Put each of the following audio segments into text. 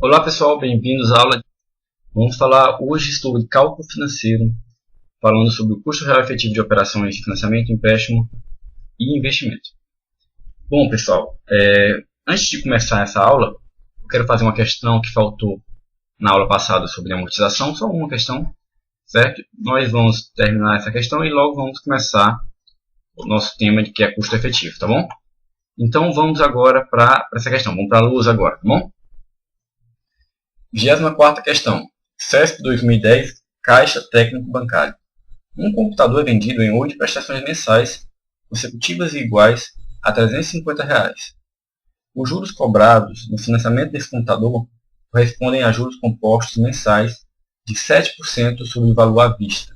Olá pessoal, bem-vindos à aula. Vamos falar hoje sobre cálculo financeiro, falando sobre o custo real efetivo de operações de financiamento, empréstimo e investimento. Bom pessoal, antes de começar essa aula, eu quero fazer uma questão que faltou na aula passada sobre amortização, só uma questão, certo? Nós vamos terminar essa questão e logo vamos começar o nosso tema de que é custo efetivo, tá bom? Então vamos agora para essa questão, vamos para a luz agora, tá bom? 24ª questão. CESP 2010, Caixa Técnico Bancário. Um computador é vendido em 8 prestações mensais, consecutivas e iguais, a R$ 350. Os juros cobrados no financiamento desse computador correspondem a juros compostos mensais de 7% sobre o valor à vista.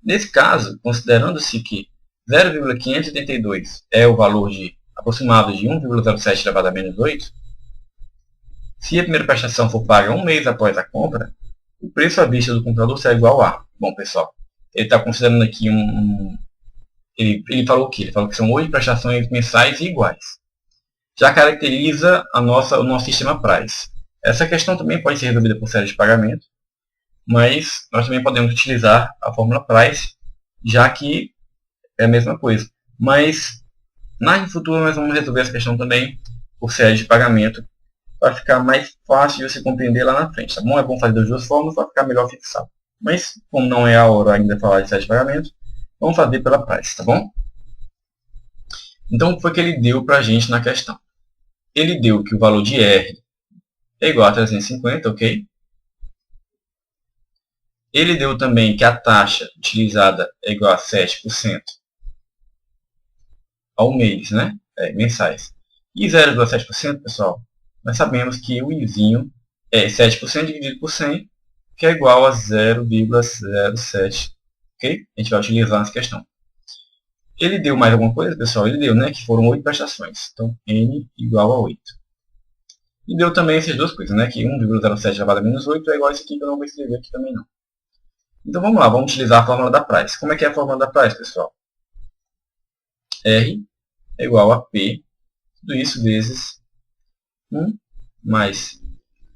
Nesse caso, considerando-se que 0,582 é o valor aproximado de 1,07 elevado a menos 8, se a primeira prestação for paga um mês após a compra, o preço à vista do computador será igual a... Bom, pessoal, ele está considerando aqui Ele falou o quê? Ele falou que são 8 prestações mensais iguais. Já caracteriza o nosso sistema Price. Essa questão também pode ser resolvida por série de pagamento, mas nós também podemos utilizar a fórmula Price, já que é a mesma coisa. Mas, no futuro, nós vamos resolver essa questão também por série de pagamento, para ficar mais fácil de você compreender lá na frente, tá bom? É bom fazer das duas formas para ficar melhor fixado. Mas, como não é a hora ainda de falar de série de pagamento, vamos fazer pela Price, tá bom? Então, o que foi que ele deu para a gente na questão? Ele deu que o valor de R é igual a 350, ok? Ele deu também que a taxa utilizada é igual a 7% ao mês, né? Mensais. E 0,7%, pessoal, nós sabemos que o izinho é 7% dividido por 100, que é igual a 0,07. Ok? A gente vai utilizar nessa questão. Ele deu mais alguma coisa, pessoal? Ele deu, né? Que foram 8 prestações. Então, N igual a 8. E deu também essas duas coisas, né? Que 1,07 elevado a menos 8 é igual a isso aqui, que eu não vou escrever aqui também não. Então, vamos lá. Vamos utilizar a fórmula da Price. Como é que é a fórmula da Price, pessoal? R é igual a P, tudo isso vezes 1 mais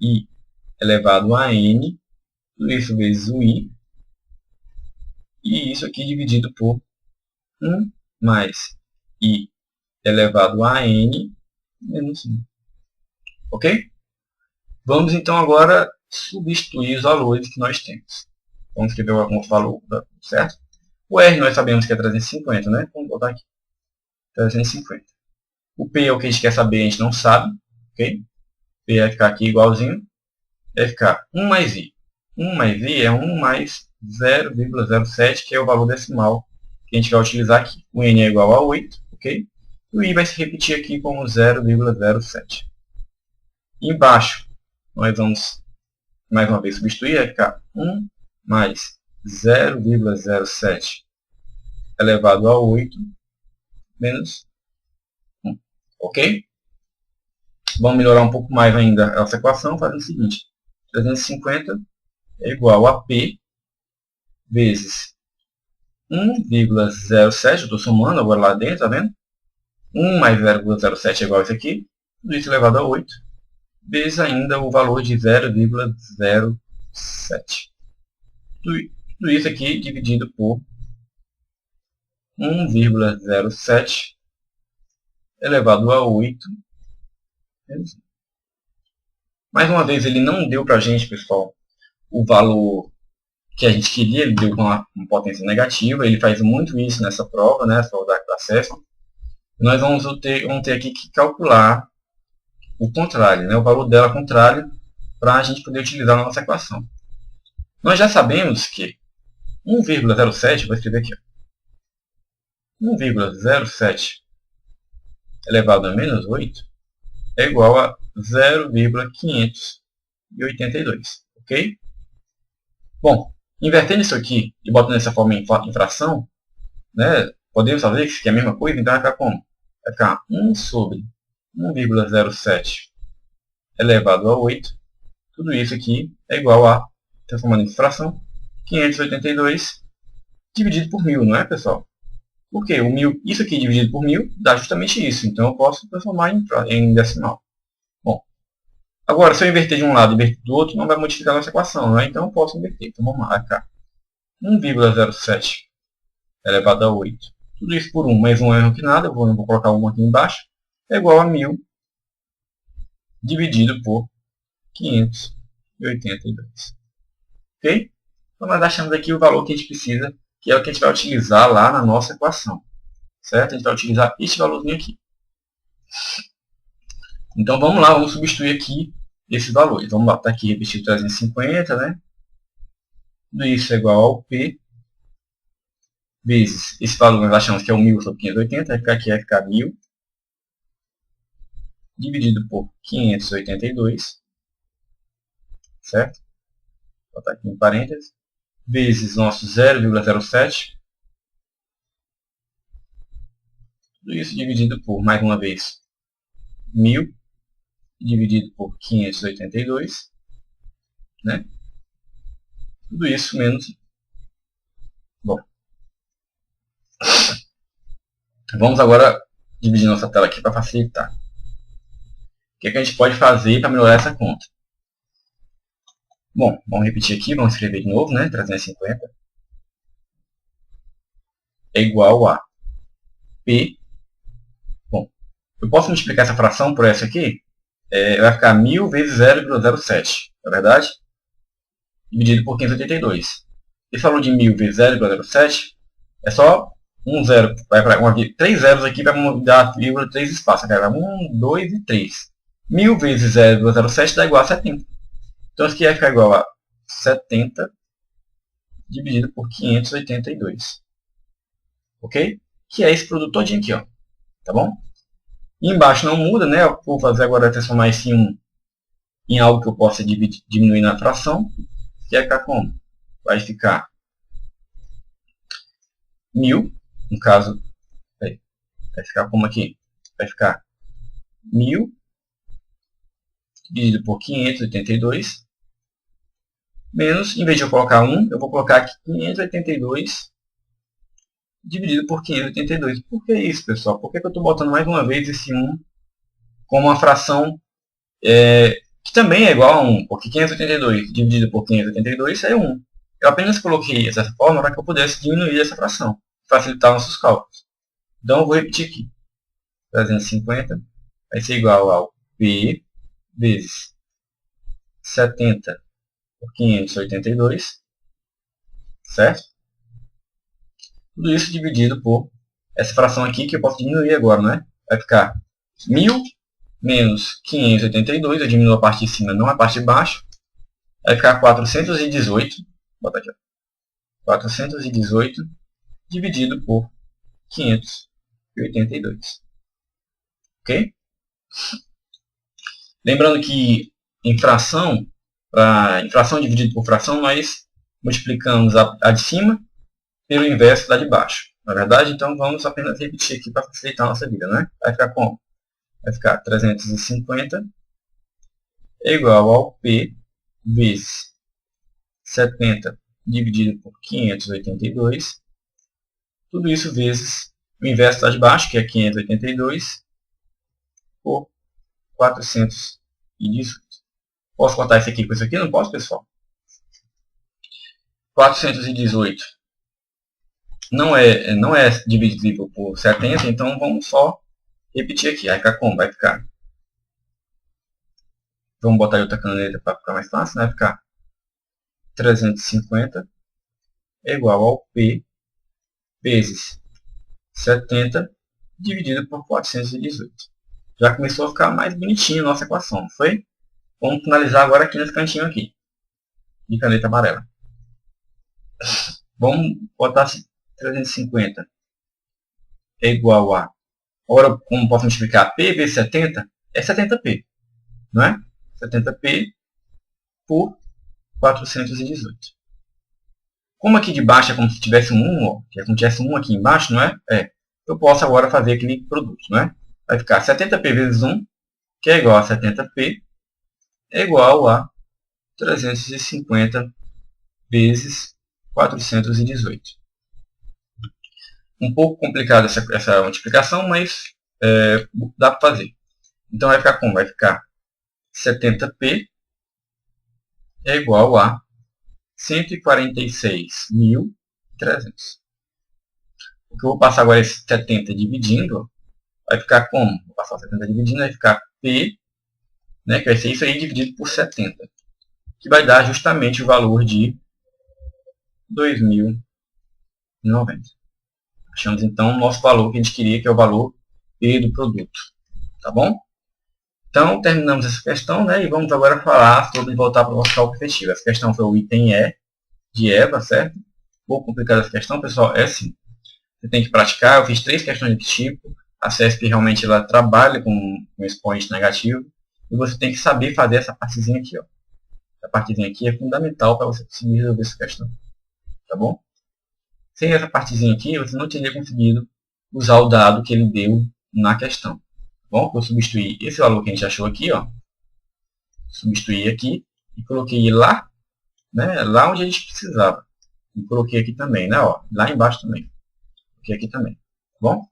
I elevado a N, tudo isso vezes o I, e isso aqui dividido por 1 mais I elevado a N menos 1. Ok? Vamos então agora substituir os valores que nós temos. Vamos escrever o valor, certo? O R nós sabemos que é 350, né? Vamos botar aqui. 350. O P é o que a gente quer saber, a gente não sabe. Ok? P vai ficar aqui igualzinho. Vai ficar 1 mais I. 1 mais I é 1 mais 0,07, que é o valor decimal que a gente vai utilizar aqui. O N é igual a 8, ok? E o I vai se repetir aqui como 0,07. Embaixo, nós vamos mais uma vez substituir, vai ficar 1 mais 0,07 elevado a 8 menos 1, ok? Vamos melhorar um pouco mais ainda essa equação, fazendo o seguinte. 350 é igual a P vezes 1,07, eu estou somando agora lá dentro, tá vendo? 1 mais 0,07 é igual a isso aqui, tudo isso elevado a 8, vezes ainda o valor de 0,07. Tudo isso aqui dividido por 1,07 elevado a 8. Mais uma vez, ele não deu para a gente, pessoal, o valor que a gente queria, ele deu com uma potência negativa, ele faz muito isso nessa prova, né, essa prova da CESP. Nós vamos ter aqui que calcular o contrário, né, o valor dela contrário, para a gente poder utilizar na nossa equação. Nós já sabemos que 1,07, vou escrever aqui, 1,07 elevado a menos 8 é igual a 0,582, ok? Bom, invertendo isso aqui e botando essa forma em fração, né, podemos fazer isso que é a mesma coisa, então vai ficar como? Vai ficar 1 sobre 1,07 elevado a 8, tudo isso aqui é igual a, transformando em fração, 582 dividido por 1000, não é, pessoal? Porque isso aqui dividido por 1000 dá justamente isso, então eu posso transformar em decimal. Bom, Agora, se eu inverter de um lado e inverter do outro, não vai modificar a nossa equação, né? Então eu posso inverter. Então vamos lá, cá. 1,07 elevado a 8. Tudo isso por 1, mais um erro que nada, não vou colocar 1 aqui embaixo, é igual a 1000 dividido por 582. Ok? Então nós achamos aqui o valor que a gente precisa, que é o que a gente vai utilizar lá na nossa equação. Certo? A gente vai utilizar este valorzinho aqui. Então vamos lá, vamos substituir aqui esses valores. Vamos botar aqui repetir 350, né? Tudo isso é igual ao P vezes esse valor nós achamos que é o 1000 sobre 580, vai ficar aqui, vai ficar 1000 dividido por 582, certo? Vou botar aqui em parênteses, vezes nosso 0,07, tudo isso dividido por, mais uma vez, 1000 dividido por 582, né? Tudo isso menos... Bom, vamos agora dividir nossa tela aqui para facilitar. O que a gente pode fazer para melhorar essa conta? Bom, vamos repetir aqui, vamos escrever de novo, né? 350 é igual a P. Bom, eu posso multiplicar essa fração por essa aqui? Vai ficar 1000 vezes 0,07, não é verdade? Dividido por 582. Esse valor de 1000 vezes 0,07 é só um zero. Vai para 3 zeros aqui vai mudar a vírgula 3 espaços. Vai 1, 2 e 3. 1000 vezes 0,07 dá igual a 70. Então isso aqui vai ficar igual a 70 dividido por 582. Ok? Que é esse produto todinho aqui, ó. Tá bom? E embaixo não muda, né? Eu vou fazer agora transformar isso em algo que eu possa diminuir na fração. Que vai ficar como? Vai ficar 1000, no caso, vai ficar como aqui? Vai ficar 1000 dividido por 582, menos, em vez de eu colocar 1, eu vou colocar aqui 582 dividido por 582. Por que isso, pessoal? Por que eu estou botando mais uma vez esse 1 como uma fração que também é igual a 1? Porque 582 dividido por 582 é 1. Eu apenas coloquei essa forma para que eu pudesse diminuir essa fração, facilitar nossos cálculos. Então eu vou repetir aqui. 350 vai ser igual ao P vezes 70 por 582, certo? Tudo isso dividido por essa fração aqui que eu posso diminuir agora, né? Vai ficar 1000 menos 582, eu diminuo a parte de cima, não a parte de baixo. Vai ficar 418, bota aqui, ó, 418 dividido por 582. Ok? Lembrando que em fração dividido por fração, nós multiplicamos a de cima pelo inverso da de baixo. Na verdade, então vamos apenas repetir aqui para facilitar a nossa vida, né? Vai ficar como? Vai ficar 350 é igual ao P vezes 70 dividido por 582. Tudo isso vezes o inverso da de baixo, que é 582, por 418. Posso cortar isso aqui com isso aqui? Não posso, pessoal? 418 não é divisível por 70, então vamos só repetir aqui. Vai ficar como? Vai ficar. Vamos botar outra caneta para ficar mais fácil. Vai ficar 350 é igual ao P vezes 70 dividido por 418. Já começou a ficar mais bonitinha a nossa equação, não foi? Vamos finalizar agora aqui nesse cantinho aqui, de caneta amarela. Vamos botar 350 é igual a... Agora, como posso multiplicar? P vezes 70 é 70P, não é? 70P por 418. Como aqui de baixo é como se tivesse um 1, ó, que é como se tivesse um aqui embaixo, não é? Eu posso agora fazer aquele produto, não é? Vai ficar 70P vezes 1, que é igual a 70P, é igual a 350 vezes 418. Um pouco complicada essa multiplicação, mas dá para fazer. Então vai ficar como? Vai ficar 70p é igual a 146.300. O que eu vou passar agora esse 70 dividindo, vai ficar como? Vou passar o 70 dividindo, vai ficar P, né, que vai ser isso aí dividido por 70, que vai dar justamente o valor de 2.090. Achamos então o nosso valor que a gente queria, que é o valor P do produto. Tá bom? Então, terminamos essa questão, né, e vamos agora falar sobre voltar para o nosso cálculo efetivo. Essa questão foi o item E de EVA, certo? Um pouco complicada essa questão, pessoal, é sim. Você tem que praticar, eu fiz 3 questões desse tipo. A CESP realmente ela trabalha com um expoente negativo. E você tem que saber fazer essa partezinha aqui. Ó. Essa partezinha aqui é fundamental para você conseguir resolver essa questão. Tá bom? Sem essa partezinha aqui, você não teria conseguido usar o dado que ele deu na questão. Tá bom? Eu substituí esse valor que a gente achou aqui. Ó. Substituí aqui e coloquei lá, né, lá onde a gente precisava. E coloquei aqui também, né, ó, lá embaixo também. Coloquei aqui também. Tá bom?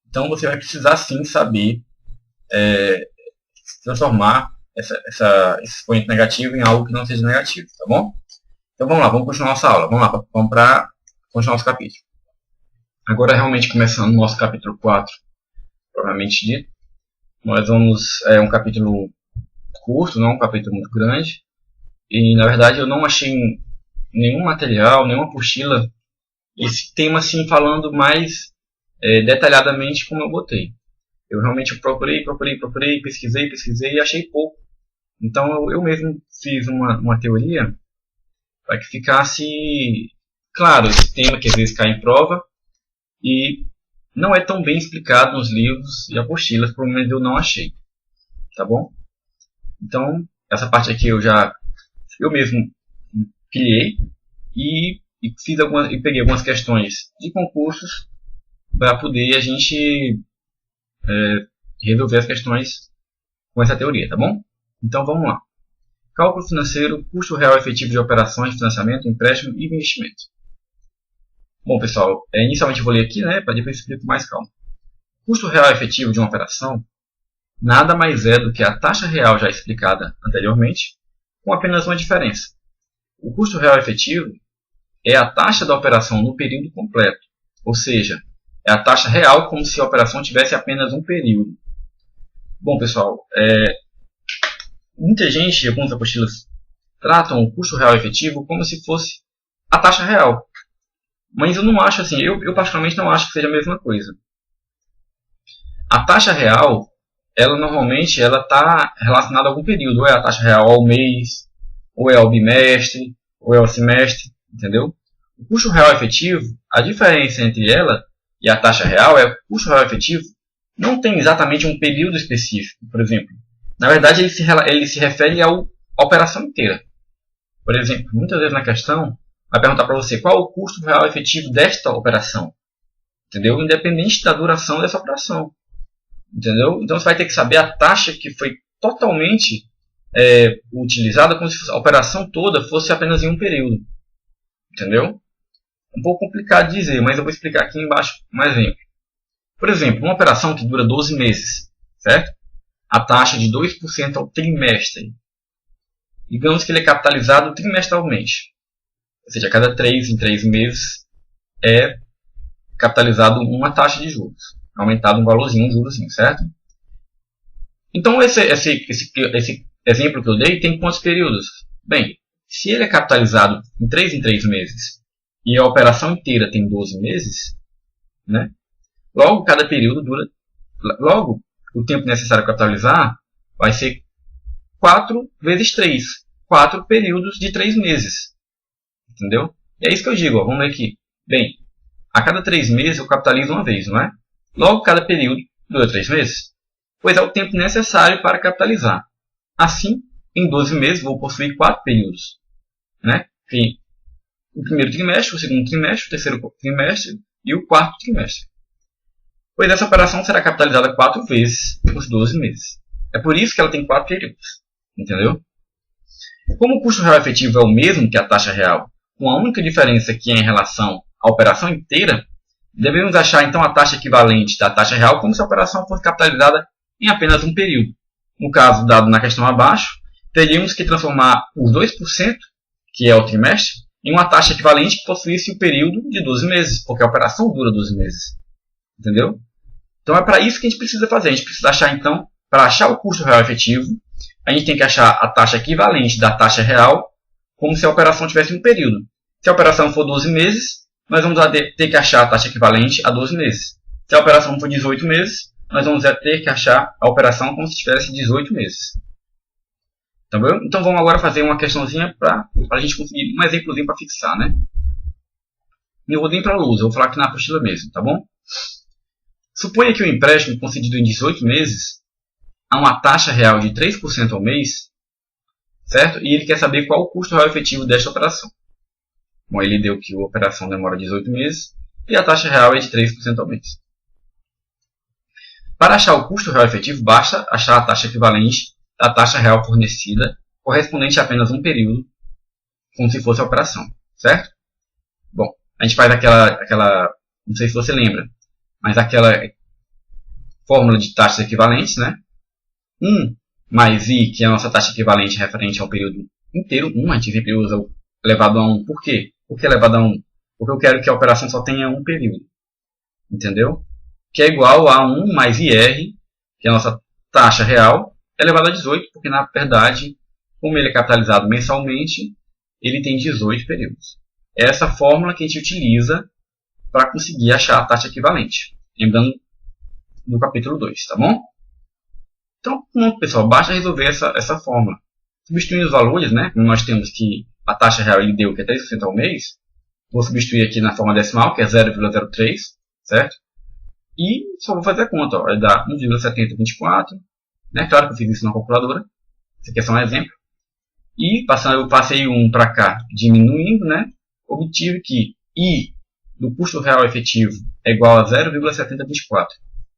Então você vai precisar sim saber transformar esse expoente negativo em algo que não seja negativo, tá bom? Então vamos lá, vamos continuar nossa aula. Vamos lá, vamos para continuar nosso capítulo. Agora realmente começando o nosso capítulo 4, provavelmente dito. Nós vamos, um capítulo curto, não um capítulo muito grande. E na verdade eu não achei nenhum material, nenhuma apostila, esse tema assim falando mais detalhadamente como eu botei. Eu realmente procurei, pesquisei e achei pouco. Então eu mesmo fiz uma teoria para que ficasse claro esse tema que às vezes cai em prova e não é tão bem explicado nos livros e apostilas, pelo menos eu não achei. Tá bom? Então essa parte aqui eu mesmo criei e peguei algumas questões de concursos para poder a gente resolver as questões com essa teoria, tá bom? Então vamos lá. Cálculo financeiro, custo real efetivo de operações, financiamento, empréstimo e investimento. Bom, pessoal, inicialmente eu vou ler aqui, né, para depois explicar com mais calma. Custo real efetivo de uma operação nada mais é do que a taxa real já explicada anteriormente, com apenas uma diferença. O custo real efetivo é a taxa da operação no período completo, ou seja, é a taxa real como se a operação tivesse apenas um período. Bom, pessoal, muita gente, algumas apostilas, tratam o custo real efetivo como se fosse a taxa real. Mas eu não acho assim, eu particularmente não acho que seja a mesma coisa. A taxa real, ela normalmente está relacionada a algum período, ou é a taxa real ao mês, ou é ao bimestre, ou é ao semestre, entendeu? O custo real efetivo, a diferença entre ela e a taxa real é que o custo real efetivo não tem exatamente um período específico, por exemplo. Na verdade, ele se refere à operação inteira. Por exemplo, muitas vezes na questão, vai perguntar para você qual o custo real efetivo desta operação. Entendeu? Independente da duração dessa operação. Entendeu? Então você vai ter que saber a taxa que foi totalmente utilizada como se a operação toda fosse apenas em um período. Entendeu? Um pouco complicado de dizer, mas eu vou explicar aqui embaixo um exemplo. Por exemplo, uma operação que dura 12 meses, certo? A taxa de 2% ao trimestre. Digamos que ele é capitalizado trimestralmente. Ou seja, a cada 3 em 3 meses é capitalizado uma taxa de juros. Aumentado um valorzinho, um jurozinho, certo? Então esse exemplo que eu dei tem quantos períodos? Bem, se ele é capitalizado em 3 meses e a operação inteira tem 12 meses, né? Logo cada período dura... Logo, o tempo necessário para capitalizar vai ser 4 vezes 3. 4 períodos de 3 meses. Entendeu? E é isso que eu digo. Ó, vamos ver aqui. Bem, a cada 3 meses eu capitalizo uma vez, não é? Logo, cada período dura 3 meses. Pois é o tempo necessário para capitalizar. Assim, em 12 meses vou possuir 4 períodos. Né? Tem o primeiro trimestre, o segundo trimestre, o terceiro trimestre e o quarto trimestre. Pois essa operação será capitalizada 4 vezes os 12 meses. É por isso que ela tem 4 períodos. Entendeu? Como o custo real efetivo é o mesmo que a taxa real, com a única diferença que é em relação à operação inteira, devemos achar então a taxa equivalente da taxa real como se a operação fosse capitalizada em apenas um período. no caso dado na questão abaixo, teríamos que transformar os 2%, que é o trimestre, em uma taxa equivalente que possuísse o período de 12 meses, porque a operação dura 12 meses. Entendeu? Então é para isso que a gente precisa fazer. A gente precisa achar, então, para achar o custo real efetivo, a gente tem que achar a taxa equivalente da taxa real, como se a operação tivesse um período. Se a operação for 12 meses, nós vamos ter que achar a taxa equivalente a 12 meses. Se a operação for 18 meses, nós vamos ter que achar a operação como se tivesse 18 meses. Tá bom? Então vamos agora fazer uma questãozinha para a gente conseguir um exemplozinho para fixar, né? Eu vou nem para a luz, eu vou falar aqui na apostila mesmo, tá bom? Suponha que o empréstimo concedido em 18 meses a uma taxa real de 3% ao mês, certo? E ele quer saber qual o custo real efetivo desta operação. Bom, ele deu que a operação demora 18 meses e a taxa real é de 3% ao mês. Para achar o custo real efetivo, basta achar a taxa equivalente da taxa real fornecida, correspondente a apenas um período, como se fosse a operação, certo? Bom, a gente faz aquela não sei se você lembra, mas aquela fórmula de taxas equivalentes, né? 1 mais i, que é a nossa taxa equivalente referente ao período inteiro. 1, a gente sempre usa o elevado a 1. Por quê? Por que elevado a 1? Porque eu quero que a operação só tenha um período. Entendeu? Que é igual a 1 mais IR, que é a nossa taxa real, elevado a 18, porque na verdade, como ele é capitalizado mensalmente, ele tem 18 períodos. É essa fórmula que a gente utiliza para conseguir achar a taxa equivalente. Lembrando do capítulo 2, tá bom? Então, pronto, pessoal, basta resolver essa fórmula. Substituindo os valores, né, como nós temos que a taxa real ele deu que é 3% ao mês, vou substituir aqui na forma decimal, que é 0,03, certo? E só vou fazer a conta, ó, vai dar 1,7024, né? Claro que eu fiz isso na calculadora, isso aqui é só um exemplo. E eu passei 1 para cá, diminuindo, né? Obtive que I do custo real efetivo é igual a 0,7024.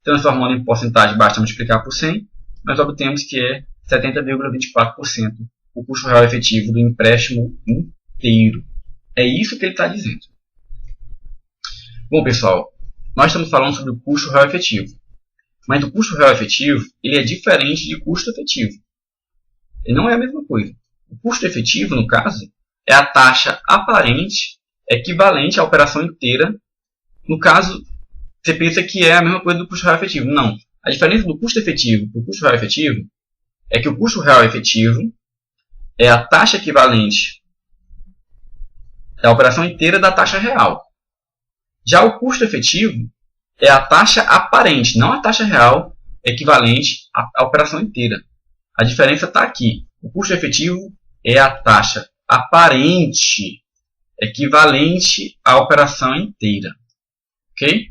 Transformando em porcentagem, basta multiplicar por 100, nós obtemos que é 70,24% o custo real efetivo do empréstimo inteiro. É isso que ele está dizendo. Bom, pessoal, nós estamos falando sobre o custo real efetivo. Mas o custo real efetivo ele é diferente de custo efetivo. Ele não é a mesma coisa. O custo efetivo, no caso, é a taxa aparente equivalente à operação inteira. No caso, você pensa que é a mesma coisa do custo real efetivo. Não. A diferença do custo efetivo para o custo real efetivo é que o custo real efetivo é a taxa equivalente da operação inteira da taxa real. Já o custo efetivo é a taxa aparente, não a taxa real equivalente à operação inteira. A diferença está aqui. O custo efetivo é a taxa aparente equivalente à operação inteira. Ok?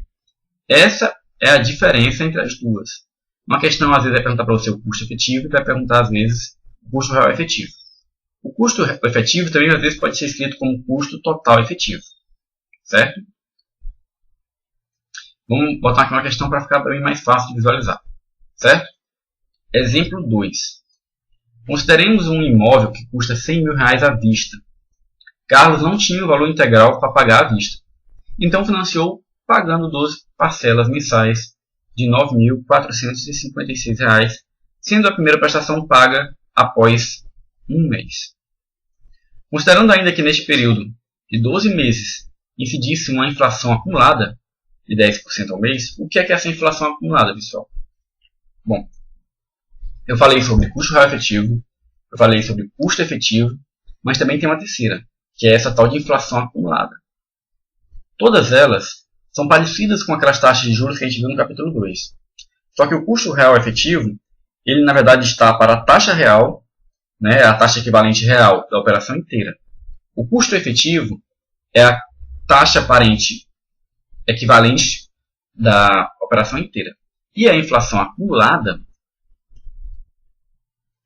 Essa é a diferença entre as duas. Uma questão, às vezes, vai perguntar para você o custo efetivo e vai perguntar, às vezes, o custo real efetivo. O custo efetivo também, às vezes, pode ser escrito como custo total efetivo. Certo? Vamos botar aqui uma questão para ficar bem mais fácil de visualizar. Certo? Exemplo 2. Consideremos um imóvel que custa R$100.000 à vista. Carlos não tinha o valor integral para pagar à vista. Então financiou pagando 12 parcelas mensais de R$ 9.456, sendo a primeira prestação paga após um mês. Considerando ainda que neste período de 12 meses incidisse uma inflação acumulada de 10% ao mês, o que é essa inflação acumulada, pessoal? Bom, eu falei sobre custo real efetivo, eu falei sobre custo efetivo, mas também tem uma terceira, que é essa tal de inflação acumulada. Todas elas são parecidas com aquelas taxas de juros que a gente viu no capítulo 2. Só que o custo real efetivo, ele na verdade está para a taxa real, né, a taxa equivalente real da operação inteira. O custo efetivo é a taxa aparente equivalente da operação inteira. E a inflação acumulada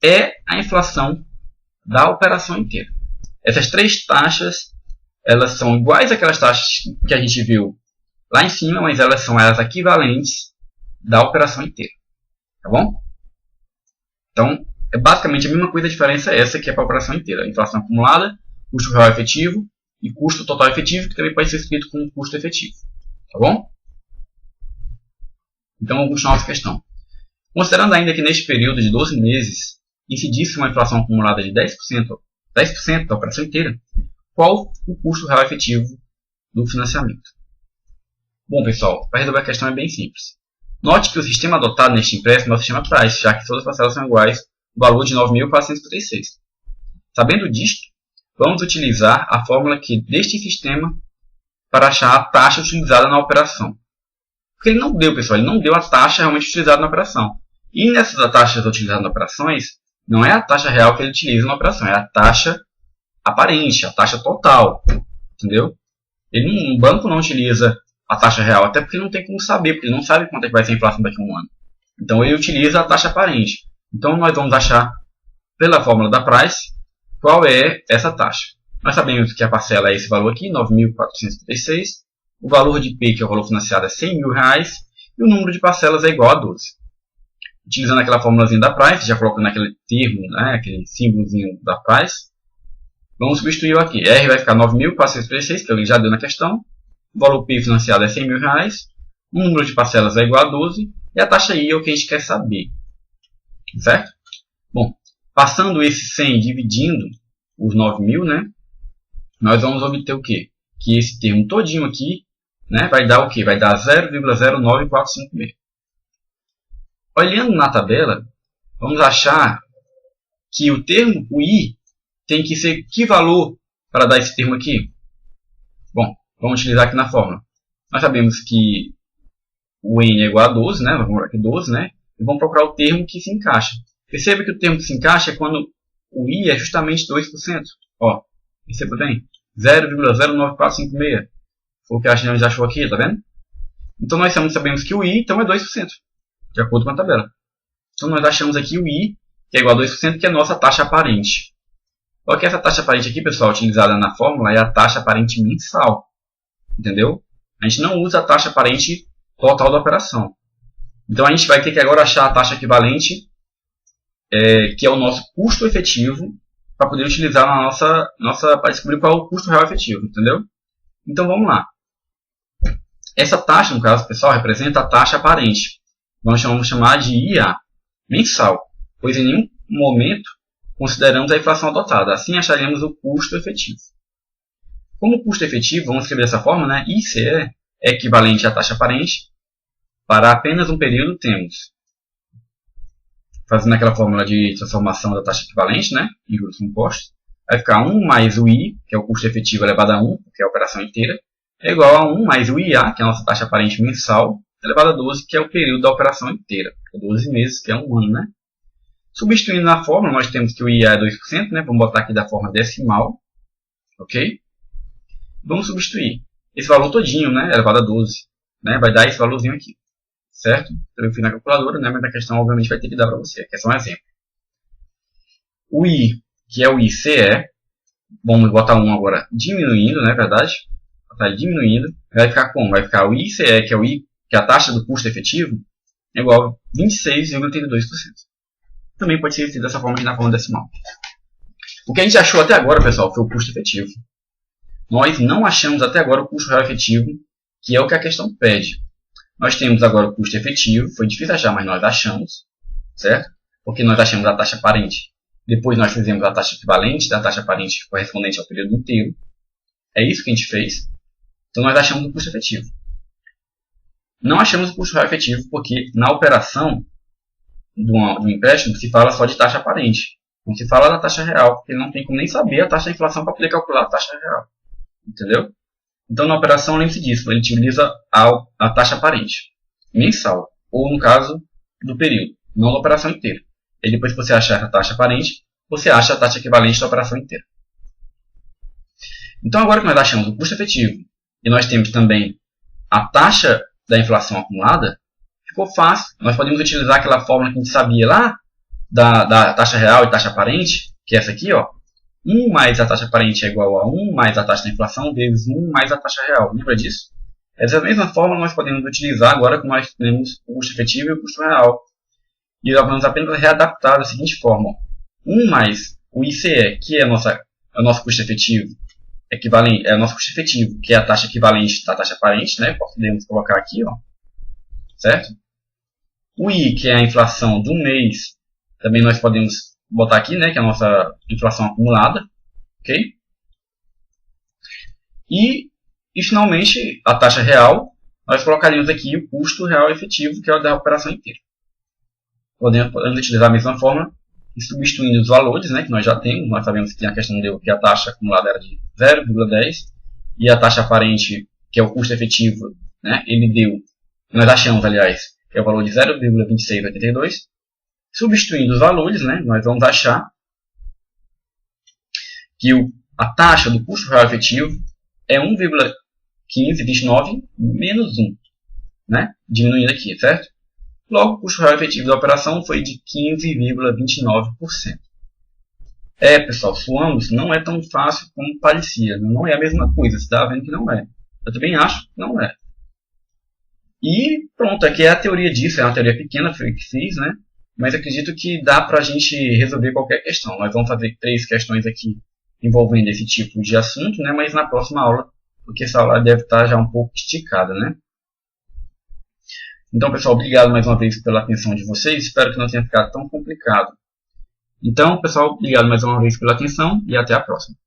é a inflação da operação inteira. Essas três taxas, elas são iguais àquelas taxas que a gente viu lá em cima, mas elas são as equivalentes da operação inteira. Tá bom? Então, é basicamente a mesma coisa, a diferença é essa que é para a operação inteira. Inflação acumulada, custo real efetivo e custo total efetivo, que também pode ser escrito como custo efetivo. Tá bom? Então, vamos continuar nossa questão. Considerando ainda que neste período de 12 meses incidisse uma inflação acumulada de 10% da operação inteira, qual o custo real efetivo do financiamento? Bom, pessoal, para resolver a questão é bem simples. Note que o sistema adotado neste empréstimo é o sistema Price, já que todas as parcelas são iguais, o valor de 9.456. Sabendo disto, vamos utilizar a fórmula deste sistema para achar a taxa utilizada na operação. Porque ele não deu, pessoal, ele não deu a taxa realmente utilizada na operação. E nessas taxas utilizadas nas operações, não é a taxa real que ele utiliza na operação, é a taxa aparente, a taxa total. Entendeu? O banco não utiliza a taxa real, até porque não tem como saber, porque ele não sabe quanto é que vai ser a inflação daqui a um ano. Então ele utiliza a taxa aparente. Então nós vamos achar, pela fórmula da Price, qual é essa taxa. Nós sabemos que a parcela é esse valor aqui, 9.456. O valor de P, que é o valor financiado, é R$100.000. E o número de parcelas é igual a 12. Utilizando aquela formulazinha da Price, já colocando aquele termo, né, aquele símbolozinho da Price, vamos substituir aqui. R vai ficar 9.456, que ele já deu na questão. O valor P financiado é R$100.000. O número de parcelas é igual a 12. E a taxa I é o que a gente quer saber. Certo? Bom, passando esse 100 dividindo os 9.000, né, nós vamos obter o quê? Que esse termo todinho aqui, né, vai dar o quê? Vai dar 0,09456. Olhando na tabela, vamos achar que o termo, o I, tem que ser que valor para dar esse termo aqui? Bom, vamos utilizar aqui na fórmula. Nós sabemos que o N é igual a 12, né? Vamos colocar aqui 12, né? E vamos procurar o termo que se encaixa. Perceba que o termo que se encaixa é quando o I é justamente 2%. Ó, perceba bem. 0,09456. Foi o que a gente achou aqui, tá vendo? Então nós sabemos que o I então é 2%, de acordo com a tabela. Então nós achamos aqui o I, que é igual a 2%, que é a nossa taxa aparente. Só que essa taxa aparente aqui, pessoal, utilizada na fórmula, é a taxa aparente mensal. Entendeu? A gente não usa a taxa aparente total da operação. Então a gente vai ter que agora achar a taxa equivalente, que é o nosso custo efetivo, para poder utilizar na nossa para descobrir qual é o custo real efetivo. Entendeu? Então vamos lá. Essa taxa, no caso, pessoal, representa a taxa aparente. Nós vamos chamar de IA mensal, pois em nenhum momento consideramos a inflação adotada. Assim acharemos o custo efetivo. Como custo efetivo, vamos escrever dessa forma, né? ICE é equivalente à taxa aparente. Para apenas um período temos, fazendo aquela fórmula de transformação da taxa equivalente, né? Em juros compostos, vai ficar 1 mais o I, que é o custo efetivo elevado a 1, que é a operação inteira, é igual a 1 mais o IA, que é a nossa taxa aparente mensal, elevado a 12, que é o período da operação inteira. 12 meses, que é um ano, né? Substituindo na fórmula, nós temos que o IA é 2%, né? Vamos botar aqui da forma decimal. Ok? Vamos substituir esse valor todinho, né? Elevado a 12. Né? Vai dar esse valorzinho aqui. Certo? Então eu fui na calculadora, né? Mas a questão obviamente vai ter que dar para você. Aqui é só um exemplo. O I, que é o ICE, vamos botar 1 agora diminuindo, não é verdade? Está diminuindo. Vai ficar como? Vai ficar o ICE, que é o I, que é a taxa do custo efetivo, é igual a 26,32%. Também pode ser escrito dessa forma aqui na forma decimal. O que a gente achou até agora, pessoal, foi o custo efetivo. Nós não achamos até agora o custo real efetivo, que é o que a questão pede. Nós temos agora o custo efetivo, foi difícil achar, mas nós achamos, certo? Porque nós achamos a taxa aparente. Depois nós fizemos a taxa equivalente da taxa aparente correspondente ao período inteiro. É isso que a gente fez. Então nós achamos o custo efetivo. Não achamos o custo real efetivo porque na operação de um empréstimo se fala só de taxa aparente. Não se fala da taxa real, porque não tem como nem saber a taxa de inflação para poder calcular a taxa real. Entendeu? Então na operação, lembre-se disso, a gente utiliza a taxa aparente mensal, ou no caso do período, não da operação inteira. E depois que você achar a taxa aparente, você acha a taxa equivalente da operação inteira. Então agora que nós achamos o custo efetivo e nós temos também a taxa da inflação acumulada, ficou fácil. Nós podemos utilizar aquela fórmula que a gente sabia lá da taxa real e taxa aparente, que é essa aqui, ó. 1 mais a taxa aparente é igual a 1 mais a taxa da inflação vezes 1 mais a taxa real. Lembra disso? Essa mesma fórmula nós podemos utilizar agora que nós temos o custo efetivo e o custo real. E nós vamos apenas readaptar da seguinte forma. 1 mais o ICE, que é o nosso custo efetivo, equivalente, é o nosso custo efetivo, que é a taxa equivalente da taxa aparente, né? Podemos colocar aqui, ó. Certo? O I, que é a inflação do mês, também nós podemos botar aqui, né, que é a nossa inflação acumulada. Ok? E finalmente, a taxa real, nós colocaríamos aqui o custo real efetivo, que é o da operação inteira. Podemos utilizar a mesma forma, substituindo os valores, né, que nós já temos. Nós sabemos que a questão deu que a taxa acumulada era de 0,10 e a taxa aparente, que é o custo efetivo, né, ele deu, nós achamos, aliás, que é o valor de 0,2682. Substituindo os valores, né, nós vamos achar que a taxa do custo real efetivo é 1,1529 menos 1, né, diminuindo aqui, certo? Logo, o custo real efetivo da operação foi de 15,29%. Pessoal, suamos não é tão fácil como parecia. Não é a mesma coisa, você está vendo que não é. Eu também acho que não é. E pronto, aqui é a teoria disso, é uma teoria pequena, foi o que fiz, né? Mas acredito que dá para a gente resolver qualquer questão. Nós vamos fazer 3 questões aqui envolvendo esse tipo de assunto, né? Mas na próxima aula, porque essa aula deve estar já um pouco esticada, né? Então, pessoal, obrigado mais uma vez pela atenção de vocês. Espero que não tenha ficado tão complicado. Então, pessoal, obrigado mais uma vez pela atenção e até a próxima.